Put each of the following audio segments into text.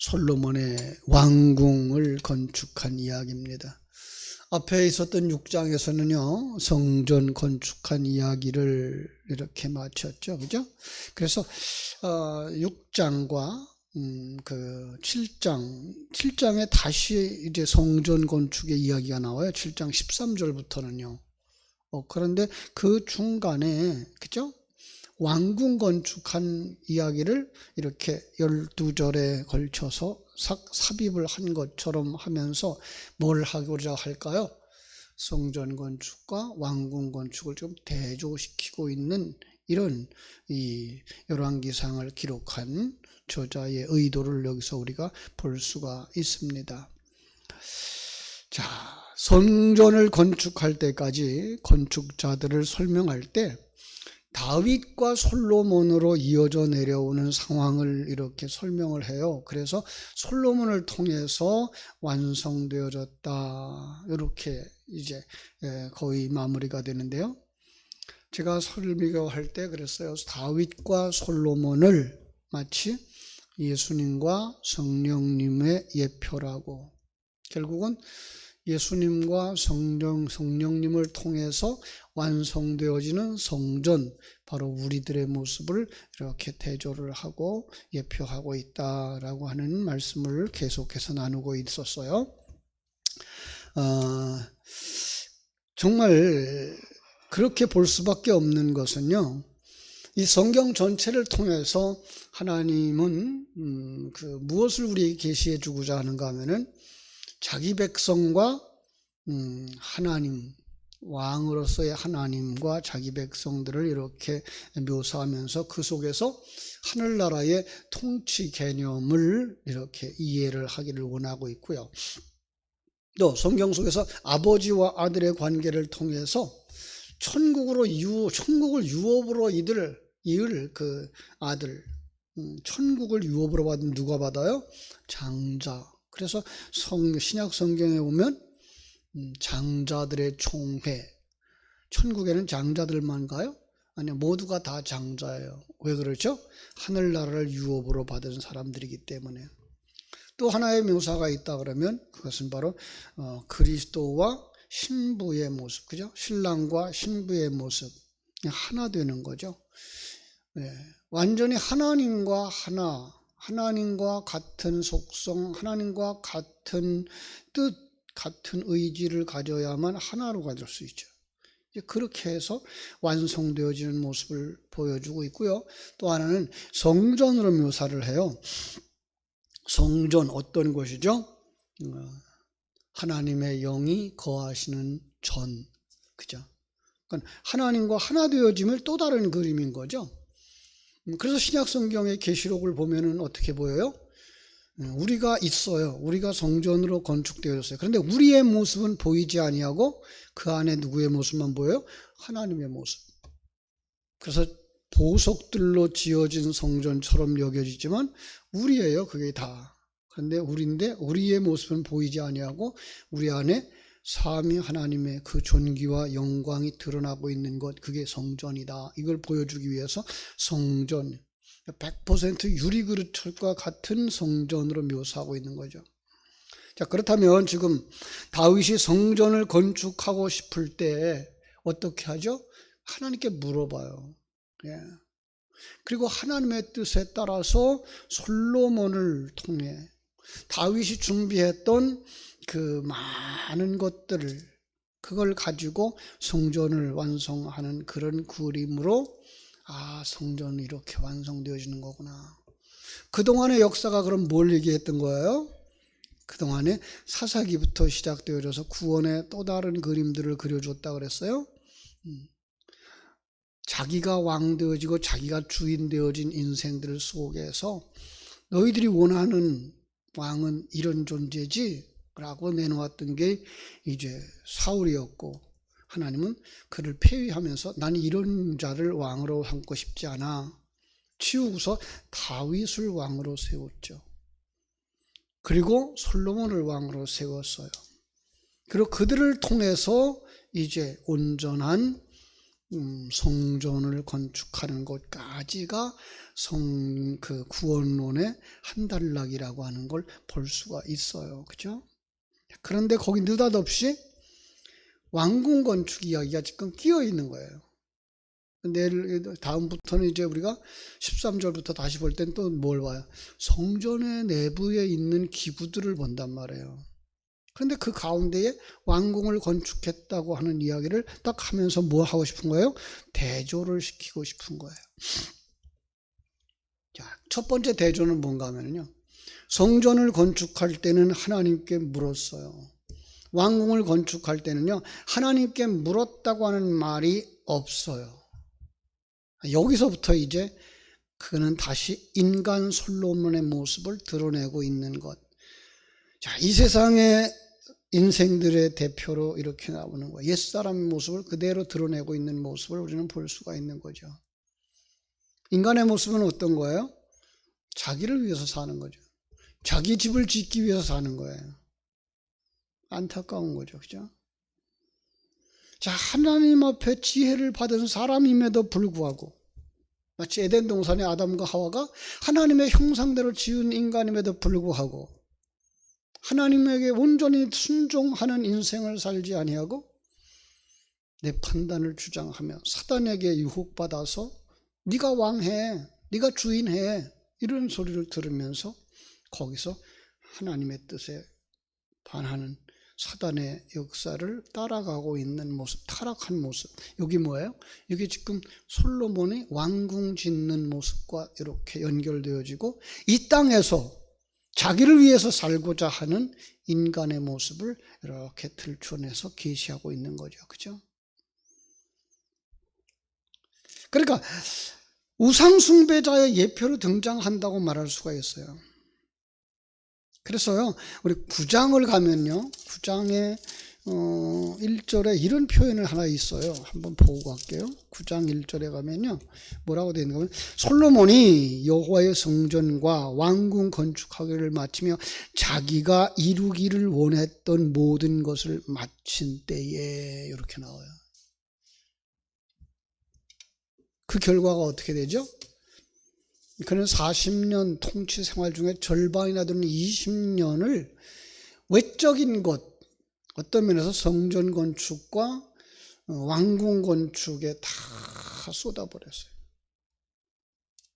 솔로몬의 왕궁을 건축한 이야기입니다. 앞에 있었던 6장에서는요, 성전 건축한 이야기를 이렇게 마쳤죠. 그죠? 그래서 6장과 그 7장에 다시 이제 성전 건축의 이야기가 나와요. 7장 13절부터는요. 그런데 그 중간에, 그죠? 왕궁 건축한 이야기를 이렇게 12절에 걸쳐서 삽입을 한 것처럼 하면서 뭘 하고자 할까요? 성전 건축과 왕궁 건축을 좀 대조시키고 있는 이런 이 열왕기상을 기록한 저자의 의도를 여기서 우리가 볼 수가 있습니다. 자, 성전을 건축할 때까지 건축자들을 설명할 때 다윗과 솔로몬으로 이어져 내려오는 상황을 이렇게 설명을 해요. 그래서 솔로몬을 통해서 완성되어졌다. 이렇게 이제 거의 마무리가 되는데요. 제가 설교할 때 그랬어요. 다윗과 솔로몬을 마치 예수님과 성령님의 예표라고. 결국은 예수님과 성령님을 통해서 완성되어지는 성전, 바로 우리들의 모습을 이렇게 대조를 하고 예표하고 있다라고 하는 말씀을 계속해서 나누고 있었어요. 정말 그렇게 볼 수밖에 없는 것은요, 이 성경 전체를 통해서 하나님은 무엇을 우리에게 계시해 주고자 하는가 하면은 자기 백성과 하나님, 왕으로서의 하나님과 자기 백성들을 이렇게 묘사하면서 그 속에서 하늘나라의 통치 개념을 이렇게 이해를 하기를 원하고 있고요. 또 성경 속에서 아버지와 아들의 관계를 통해서 천국을 유업으로 이을 그 아들, 천국을 유업으로 받은 누가 받아요? 장자. 그래서 신약 성경에 보면 장자들의 총회, 천국에는 장자들만 가요? 아니요, 모두가 다 장자예요. 왜 그렇죠? 하늘나라를 유업으로 받은 사람들이기 때문에. 또 하나의 묘사가 있다 그러면 그것은 바로 그리스도와 신부의 모습, 그죠? 신랑과 신부의 모습, 하나 되는 거죠. 네. 완전히 하나님과 하나님과 같은 속성, 하나님과 같은 뜻, 같은 의지를 가져야만 하나로 가질 수 있죠. 그렇게 해서 완성되어지는 모습을 보여주고 있고요. 또 하나는 성전으로 묘사를 해요. 성전 어떤 곳이죠? 하나님의 영이 거하시는 전, 그죠? 그러니까 하나님과 하나 되어짐을 또 다른 그림인 거죠. 그래서 신약 성경의 계시록을 보면은 어떻게 보여요? 우리가 있어요. 우리가 성전으로 건축되어졌어요. 그런데 우리의 모습은 보이지 아니하고 그 안에 누구의 모습만 보여요? 하나님의 모습. 그래서 보석들로 지어진 성전처럼 여겨지지만 우리예요. 그게 다. 그런데 우리의 모습은 보이지 아니하고 우리 안에 삼위 하나님의 그 존귀와 영광이 드러나고 있는 것, 그게 성전이다. 이걸 보여주기 위해서 성전, 100% 유리그릇과 같은 성전으로 묘사하고 있는 거죠. 자, 그렇다면 지금 다윗이 성전을 건축하고 싶을 때 어떻게 하죠? 하나님께 물어봐요. 예. 그리고 하나님의 뜻에 따라서 솔로몬을 통해 다윗이 준비했던 그 많은 것들을, 그걸 가지고 성전을 완성하는 그런 그림으로, 성전이 이렇게 완성되어지는 거구나. 그동안의 역사가 그럼 뭘 얘기했던 거예요? 그동안에 사사기부터 시작되어져서 구원의 또 다른 그림들을 그려줬다 그랬어요. 자기가 왕 되어지고 자기가 주인 되어진 인생들 속에서 너희들이 원하는 왕은 이런 존재지 라고 내놓았던 게 이제 사울이었고, 하나님은 그를 폐위하면서 나는 이런 자를 왕으로 삼고 싶지 않아 치우고서 다윗을 왕으로 세웠죠. 그리고 솔로몬을 왕으로 세웠어요. 그리고 그들을 통해서 이제 온전한 성전을 건축하는 것까지가 그 구원론의 한 단락이라고 하는 걸 볼 수가 있어요. 그죠? 그런데 거기 느닷없이 왕궁 건축 이야기가 지금 끼어 있는 거예요. 내일 다음부터는 이제 우리가 13절부터 다시 볼 땐 또 뭘 봐요? 성전의 내부에 있는 기구들을 본단 말이에요. 그런데 그 가운데에 왕궁을 건축했다고 하는 이야기를 딱 하면서 뭐 하고 싶은 거예요? 대조를 시키고 싶은 거예요. 자, 첫 번째 대조는 뭔가 하면요. 성전을 건축할 때는 하나님께 물었어요. 왕궁을 건축할 때는요, 하나님께 물었다고 하는 말이 없어요. 여기서부터 이제 그는 다시 인간 솔로몬의 모습을 드러내고 있는 것. 자, 이 세상의 인생들의 대표로 이렇게 나오는 거예요. 옛사람의 모습을 그대로 드러내고 있는 모습을 우리는 볼 수가 있는 거죠. 인간의 모습은 어떤 거예요? 자기를 위해서 사는 거죠. 자기 집을 짓기 위해서 사는 거예요. 안타까운 거죠. 그죠? 자, 하나님 앞에 지혜를 받은 사람임에도 불구하고 마치 에덴 동산의 아담과 하와가 하나님의 형상대로 지은 인간임에도 불구하고 하나님에게 온전히 순종하는 인생을 살지 아니하고 내 판단을 주장하며 사단에게 유혹받아서 네가 왕해, 네가 주인해 이런 소리를 들으면서 거기서 하나님의 뜻에 반하는 사단의 역사를 따라가고 있는 모습, 타락한 모습. 여기 뭐예요? 여기 지금 솔로몬이 왕궁 짓는 모습과 이렇게 연결되어지고 이 땅에서 자기를 위해서 살고자 하는 인간의 모습을 이렇게 들춰내서 계시하고 있는 거죠. 그죠? 그러니까 우상숭배자의 예표로 등장한다고 말할 수가 있어요. 그래서요, 우리 9장을 가면요, 9장에 1절에 이런 표현을 하나 있어요. 한번 보고 갈게요. 9장 1절에 가면요, 뭐라고 되어 있는가 하면 솔로몬이 여호와의 성전과 왕궁 건축하기를 마치며 자기가 이루기를 원했던 모든 것을 마친 때에 이렇게 나와요. 그 결과가 어떻게 되죠? 그는 40년 통치 생활 중에 절반이나 되는 20년을 외적인 것, 어떤 면에서 성전 건축과 왕궁 건축에 다 쏟아버렸어요.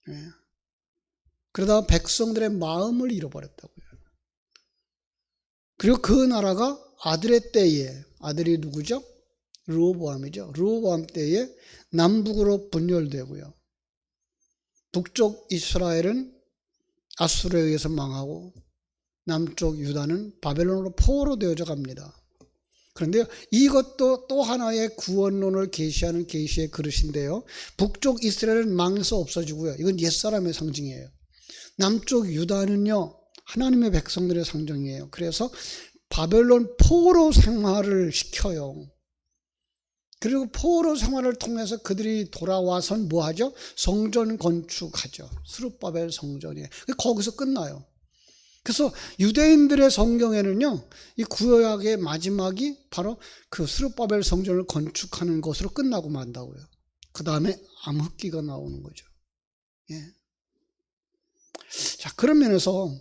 예. 그러다가 백성들의 마음을 잃어버렸다고요. 그리고 그 나라가 아들의 때에, 아들이 누구죠? 르호보암이죠. 르호보암 때에 남북으로 분열되고요. 북쪽 이스라엘은 아수르에 의해서 망하고 남쪽 유다는 바벨론으로 포로로 되어져 갑니다. 그런데 이것도 또 하나의 구원론을 계시하는 계시의 그릇인데요. 북쪽 이스라엘은 망해서 없어지고요. 이건 옛사람의 상징이에요. 남쪽 유다는요, 하나님의 백성들의 상징이에요. 그래서 바벨론 포로 생활을 시켜요. 그리고 포로 생활을 통해서 그들이 돌아와선 뭐 하죠? 성전 건축하죠. 스룹바벨 성전이에요. 거기서 끝나요. 그래서 유대인들의 성경에는요, 이 구약의 마지막이 바로 그 스룹바벨 성전을 건축하는 것으로 끝나고 만다고요. 그 다음에 암흑기가 나오는 거죠. 예. 자, 그런 면에서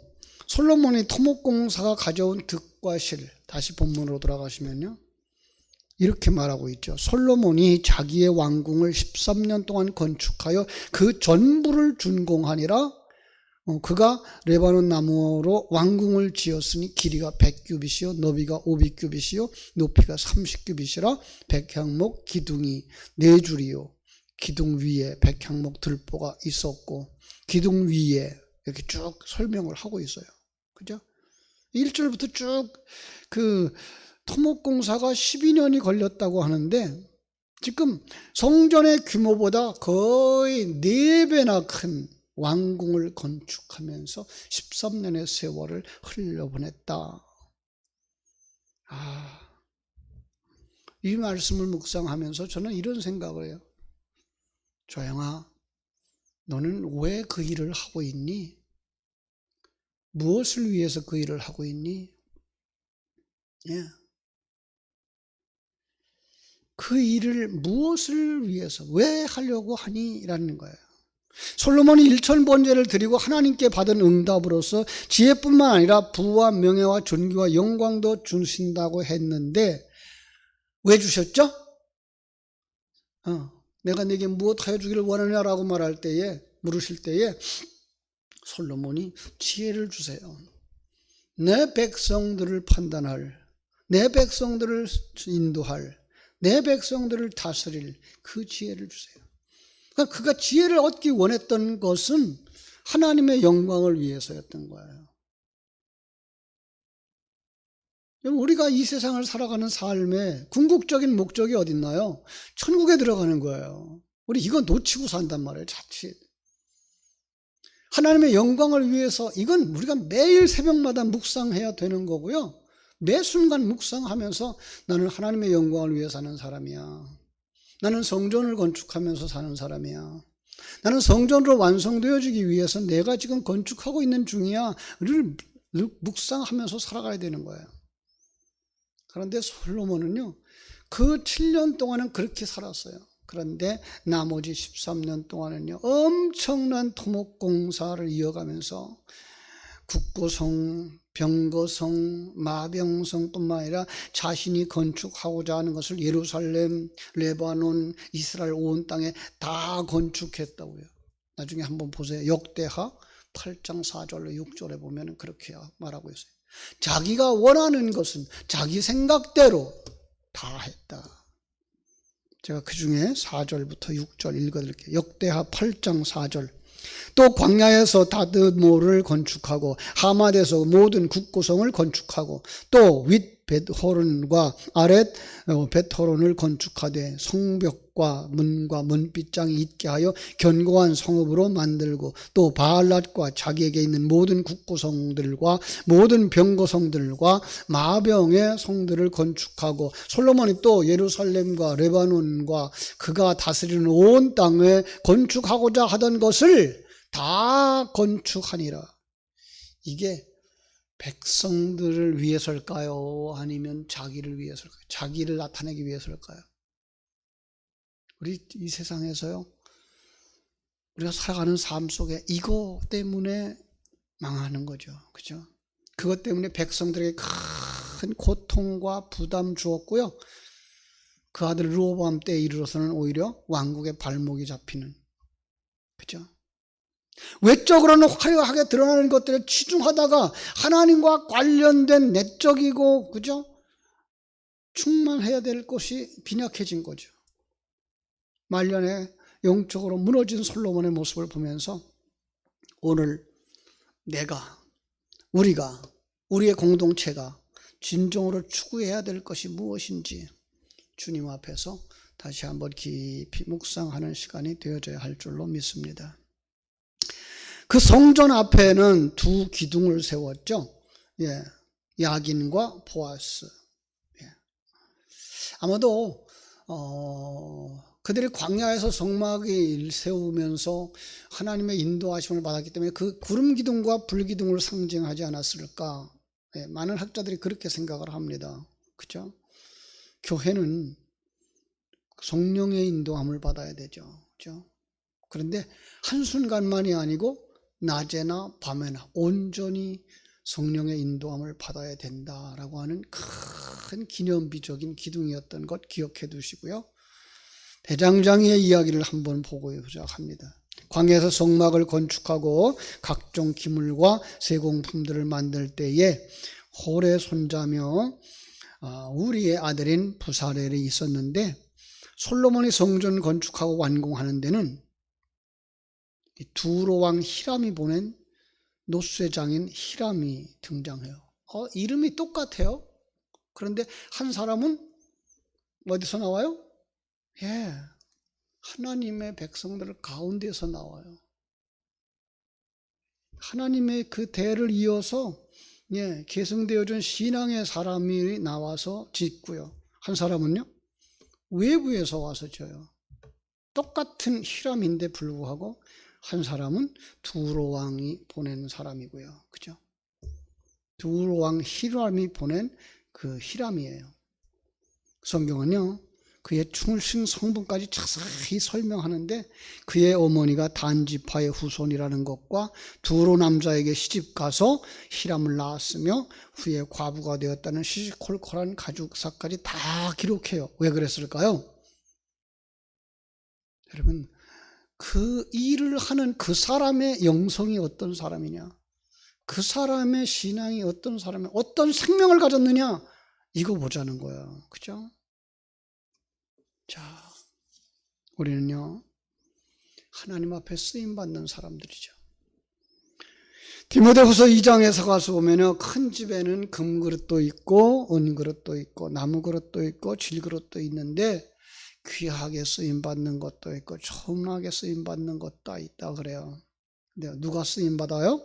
솔로몬이 토목공사가 가져온 득과 실, 다시 본문으로 돌아가시면요, 이렇게 말하고 있죠. 솔로몬이 자기의 왕궁을 13년 동안 건축하여 그 전부를 준공하니라. 그가 레바논 나무로 왕궁을 지었으니 길이가 100규빗이요 너비가 500규빗이요 높이가 30규빗이라 백향목 기둥이 4줄이요 기둥 위에 백향목 들보가 있었고 기둥 위에 이렇게 쭉 설명을 하고 있어요. 그죠? 1절부터 쭉 그 토목공사가 12년이 걸렸다고 하는데 지금 성전의 규모보다 거의 4배나 큰 왕궁을 건축하면서 13년의 세월을 흘려보냈다. 이 말씀을 묵상하면서 저는 이런 생각을 해요. 조영아, 너는 왜 그 일을 하고 있니? 무엇을 위해서 그 일을 하고 있니? 예. 그 일을 무엇을 위해서 왜 하려고 하니? 라는 거예요. 솔로몬이 일천번제를 드리고 하나님께 받은 응답으로서 지혜뿐만 아니라 부와 명예와 존귀와 영광도 주신다고 했는데 왜 주셨죠? 내가 네게 무엇하여 주기를 원하냐라고 말할 때에, 물으실 때에 솔로몬이 지혜를 주세요. 내 백성들을 판단할, 내 백성들을 인도할, 내 백성들을 다스릴 그 지혜를 주세요. 그러니까 그가 지혜를 얻기 원했던 것은 하나님의 영광을 위해서였던 거예요. 우리가 이 세상을 살아가는 삶의 궁극적인 목적이 어디 있나요? 천국에 들어가는 거예요. 우리 이거 놓치고 산단 말이에요, 자칫. 하나님의 영광을 위해서 이건 우리가 매일 새벽마다 묵상해야 되는 거고요. 매 순간 묵상하면서 나는 하나님의 영광을 위해 사는 사람이야. 나는 성전을 건축하면서 사는 사람이야. 나는 성전으로 완성되어지기 위해서 내가 지금 건축하고 있는 중이야. 를 묵상하면서 살아가야 되는 거예요. 그런데 솔로몬은요, 그 7년 동안은 그렇게 살았어요. 그런데 나머지 13년 동안은요, 엄청난 토목공사를 이어가면서 국고성, 병거성, 마병성뿐만 아니라 자신이 건축하고자 하는 것을 예루살렘, 레바논, 이스라엘 온 땅에 다 건축했다고요. 나중에 한번 보세요. 역대하 8장 4절로 6절에 보면 그렇게 말하고 있어요. 자기가 원하는 것은 자기 생각대로 다 했다. 제가 그 중에 4절부터 6절 읽어드릴게요. 역대하 8장 4절. 또 광야에서 다드모를 건축하고 하맛에서 모든 국고성을 건축하고 또 윗 벳호론과 아랫 벳호론을 건축하되 성벽과 문과 문빗장이 있게 하여 견고한 성읍으로 만들고 또 바알랏과 자기에게 있는 모든 국고성들과 모든 병거성들과 마병의 성들을 건축하고 솔로몬이 또 예루살렘과 레바논과 그가 다스리는 온 땅에 건축하고자 하던 것을 다 건축하니라. 이게 백성들을 위해서일까요? 아니면 자기를 위해서일까요? 자기를 나타내기 위해서일까요? 우리 이 세상에서요, 우리가 살아가는 삶 속에 이거 때문에 망하는 거죠. 그죠? 그것 때문에 백성들에게 큰 고통과 부담 주었고요. 그 아들 르호보암 때에 이르러서는 오히려 왕국의 발목이 잡히는, 그죠? 외적으로는 화려하게 드러나는 것들에 치중하다가 하나님과 관련된 내적이고, 그죠? 충만해야 될 것이 빈약해진 거죠. 말년에 영적으로 무너진 솔로몬의 모습을 보면서 오늘 우리가, 우리의 공동체가 진정으로 추구해야 될 것이 무엇인지 주님 앞에서 다시 한번 깊이 묵상하는 시간이 되어져야 할 줄로 믿습니다. 그 성전 앞에는 두 기둥을 세웠죠. 예, 야긴과 보아스. 예. 아마도 그들이 광야에서 성막을 세우면서 하나님의 인도하심을 받았기 때문에 그 구름 기둥과 불 기둥을 상징하지 않았을까? 예, 많은 학자들이 그렇게 생각을 합니다. 그죠? 교회는 성령의 인도함을 받아야 되죠. 그죠? 그런데 한순간만이 아니고 낮에나 밤에나 온전히 성령의 인도함을 받아야 된다라고 하는 큰 기념비적인 기둥이었던 것 기억해 두시고요. 대장장이의 이야기를 한번 보고자 합니다. 광야에서 성막을 건축하고 각종 기물과 세공품들을 만들 때에 홀의 손자며 우리의 아들인 부사렐이 있었는데 솔로몬이 성전 건축하고 완공하는 데는 두로 왕 히람이 보낸 노쇠장인 히람이 등장해요. 이름이 똑같아요. 그런데 한 사람은 어디서 나와요? 예, 하나님의 백성들 가운데서 나와요. 하나님의 그 대를 이어서 계승되어진 신앙의 사람이 나와서 짓고요. 한 사람은요, 외부에서 와서 져요. 똑같은 히람인데 불구하고 한 사람은 두로 왕이 보낸 사람이고요. 그죠? 두로 왕 히람이 보낸 그 히람이에요. 성경은요, 그의 충신 성분까지 자세히 설명하는데 그의 어머니가 단지파의 후손이라는 것과 두로 남자에게 시집가서 히람을 낳았으며 후에 과부가 되었다는 시시콜콜한 가족사까지 다 기록해요. 왜 그랬을까요? 여러분, 그 일을 하는 그 사람의 영성이 어떤 사람이냐, 그 사람의 신앙이 어떤 사람이 어떤 생명을 가졌느냐, 이거 보자는 거예요. 그죠? 자, 우리는요, 하나님 앞에 쓰임받는 사람들이죠. 디모데후서 2장에서 가서 보면요, 큰 집에는 금그릇도 있고 은그릇도 있고 나무그릇도 있고 질그릇도 있는데 귀하게 쓰임받는 것도 있고 초음하게 쓰임받는 것도 있다 그래요. 근데 누가 쓰임받아요?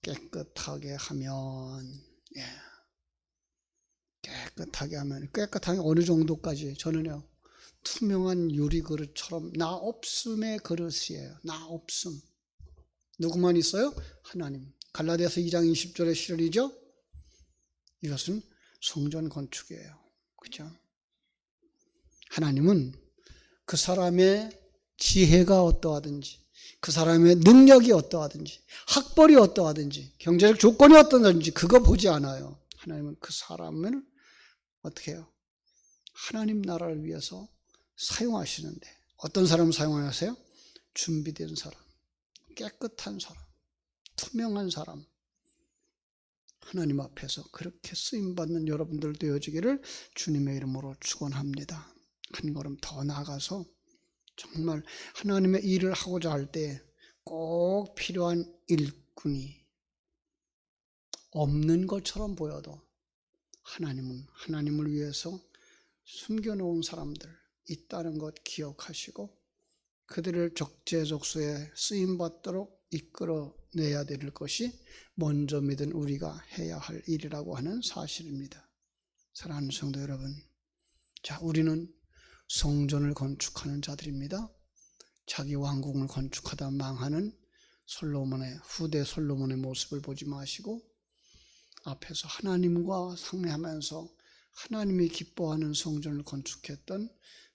깨끗하게 하면. 예. 깨끗하게 하면. 깨끗하게 어느 정도까지? 저는요, 투명한 유리그릇처럼 나 없음의 그릇이에요. 나 없음. 누구만 있어요? 하나님. 갈라디아서 2장 20절의 시절이죠. 이것은 성전 건축이에요. 그렇죠? 하나님은 그 사람의 지혜가 어떠하든지, 그 사람의 능력이 어떠하든지, 학벌이 어떠하든지, 경제적 조건이 어떠하든지 그거 보지 않아요. 하나님은 그 사람을 어떻게 해요? 하나님 나라를 위해서 사용하시는데, 어떤 사람을 사용하세요? 준비된 사람, 깨끗한 사람, 투명한 사람, 하나님 앞에서 그렇게 쓰임받는 여러분들 되어지기를 주님의 이름으로 축원합니다. 한 걸음 더 나아가서 정말 하나님의 일을 하고자 할 때 꼭 필요한 일꾼이 없는 것처럼 보여도 하나님은 하나님을 위해서 숨겨놓은 사람들 있다는 것 기억하시고 그들을 적재적소에 쓰임받도록 이끌어내야 될 것이 먼저 믿은 우리가 해야 할 일이라고 하는 사실입니다. 사랑하는 성도 여러분, 자, 우리는 성전을 건축하는 자들입니다. 자기 왕궁을 건축하다 망하는 후대 솔로몬의 모습을 보지 마시고 앞에서 하나님과 상례하면서 하나님이 기뻐하는 성전을 건축했던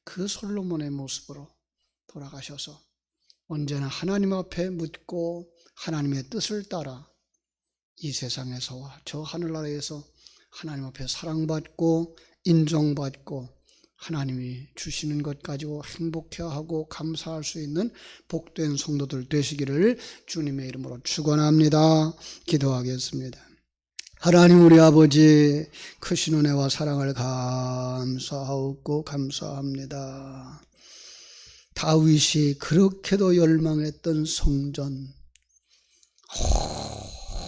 그 솔로몬의 모습으로 돌아가셔서 언제나 하나님 앞에 묻고 하나님의 뜻을 따라 이 세상에서와 저 하늘나라에서 하나님 앞에 사랑받고 인정받고 하나님이 주시는 것 가지고 행복해하고 감사할 수 있는 복된 성도들 되시기를 주님의 이름으로 축원합니다. 기도하겠습니다. 하나님 우리 아버지 크신 은혜와 사랑을 감사하고 감사합니다. 다윗이 그렇게도 열망했던 성전,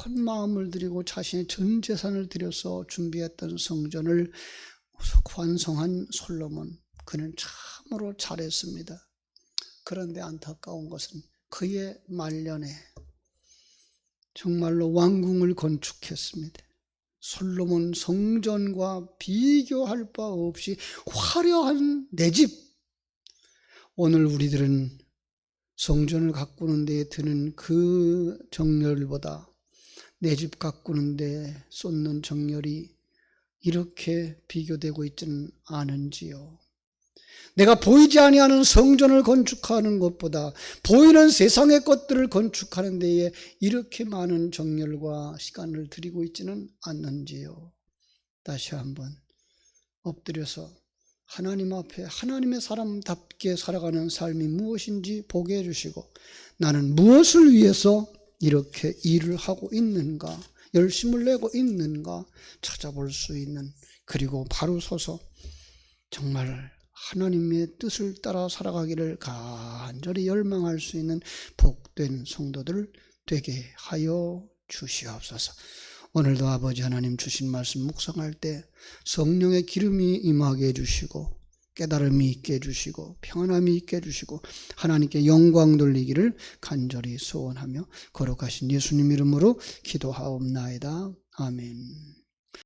온 마음을 들이고 자신의 전 재산을 들여서 준비했던 성전을 완성한 솔로몬, 그는 참으로 잘했습니다. 그런데 안타까운 것은 그의 말년에 정말로 왕궁을 건축했습니다. 솔로몬 성전과 비교할 바 없이 화려한 내 집. 오늘 우리들은 성전을 가꾸는 데 드는 그 정열보다 내 집 가꾸는 데 쏟는 정열이 이렇게 비교되고 있지는 않은지요. 내가 보이지 아니하는 성전을 건축하는 것보다 보이는 세상의 것들을 건축하는 데에 이렇게 많은 정열과 시간을 들이고 있지는 않는지요. 다시 한번 엎드려서 하나님 앞에 하나님의 사람답게 살아가는 삶이 무엇인지 보게 해주시고 나는 무엇을 위해서 이렇게 일을 하고 있는가, 열심을 내고 있는가 찾아볼 수 있는, 그리고 바로 서서 정말 하나님의 뜻을 따라 살아가기를 간절히 열망할 수 있는 복된 성도들 되게 하여 주시옵소서. 오늘도 아버지 하나님 주신 말씀 묵상할 때 성령의 기름이 임하게 해주시고 깨달음이 있게 해주시고 평안함이 있게 해주시고 하나님께 영광 돌리기를 간절히 소원하며 거룩하신 예수님 이름으로 기도하옵나이다. 아멘.